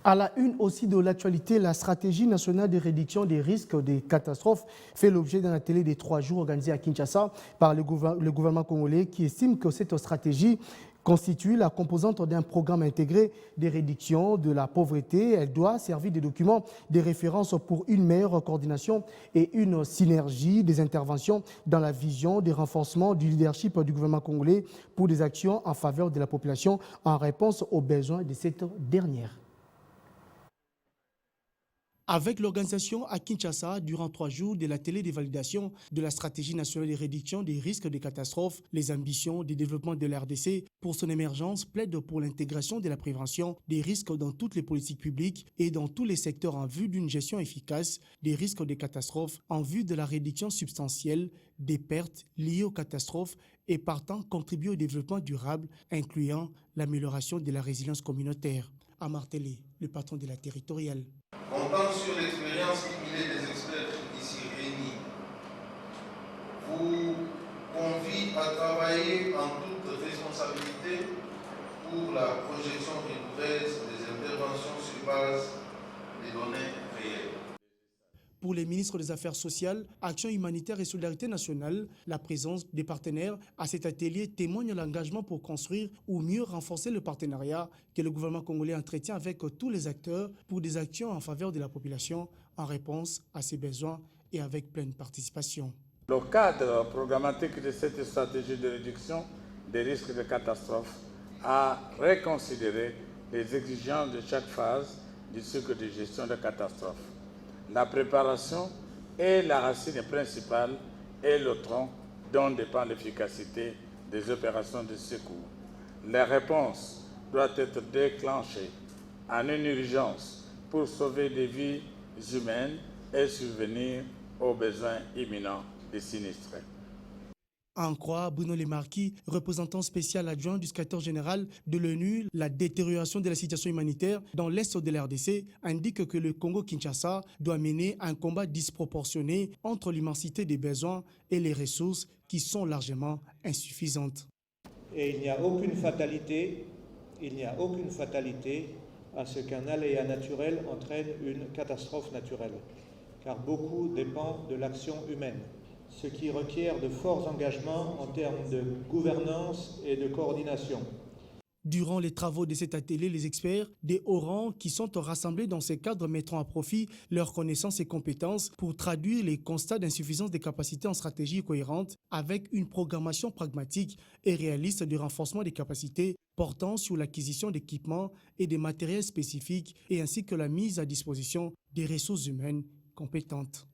À la une aussi de l'actualité, la stratégie nationale de réduction des risques des catastrophes fait l'objet d'un atelier de 3 jours organisé à Kinshasa par le gouvernement congolais qui estime que cette stratégie constitue la composante d'un programme intégré de réduction de la pauvreté. Elle doit servir de document de référence pour une meilleure coordination et une synergie des interventions dans la vision de renforcement du leadership du gouvernement congolais pour des actions en faveur de la population en réponse aux besoins de cette dernière. Avec l'organisation à Kinshasa durant 3 jours de l'atelier de validation de la stratégie nationale de réduction des risques de catastrophes, les ambitions de développement de l'RDC pour son émergence plaident pour l'intégration de la prévention des risques dans toutes les politiques publiques et dans tous les secteurs en vue d'une gestion efficace des risques de catastrophes, en vue de la réduction substantielle des pertes liées aux catastrophes et partant contribuer au développement durable, incluant l'amélioration de la résilience communautaire. À Martelly, le patron de la territoriale. Comptant sur l'expérience cumulée des experts ici réunis, vous convie à travailler en toute responsabilité pour la projection rigoureuse des interventions sur base des données réelles. Pour les ministres des Affaires sociales, Action humanitaire et solidarité nationale, la présence des partenaires à cet atelier témoigne l'engagement pour construire ou mieux renforcer le partenariat que le gouvernement congolais entretient avec tous les acteurs pour des actions en faveur de la population en réponse à ses besoins et avec pleine participation. Le cadre programmatique de cette stratégie de réduction des risques de catastrophe a reconsidéré les exigences de chaque phase du cycle de gestion de catastrophe. La préparation est la racine principale et le tronc dont dépend l'efficacité des opérations de secours. La réponse doit être déclenchée en une urgence pour sauver des vies humaines et subvenir aux besoins imminents des sinistrés. En croire Bruno Lemarquis, représentant spécial adjoint du secrétaire général de l'ONU, la détérioration de la situation humanitaire dans l'est de la RDC indique que le Congo-Kinshasa doit mener un combat disproportionné entre l'immensité des besoins et les ressources qui sont largement insuffisantes. Et il n'y a aucune fatalité à ce qu'un aléa naturel entraîne une catastrophe naturelle, car beaucoup dépend de l'action humaine, ce qui requiert de forts engagements en termes de gouvernance et de coordination. Durant les travaux de cet atelier, les experts des hauts rangs qui sont rassemblés dans ces cadres mettront à profit leurs connaissances et compétences pour traduire les constats d'insuffisance des capacités en stratégie cohérente avec une programmation pragmatique et réaliste de renforcement des capacités portant sur l'acquisition d'équipements et des matériels spécifiques et ainsi que la mise à disposition des ressources humaines compétentes.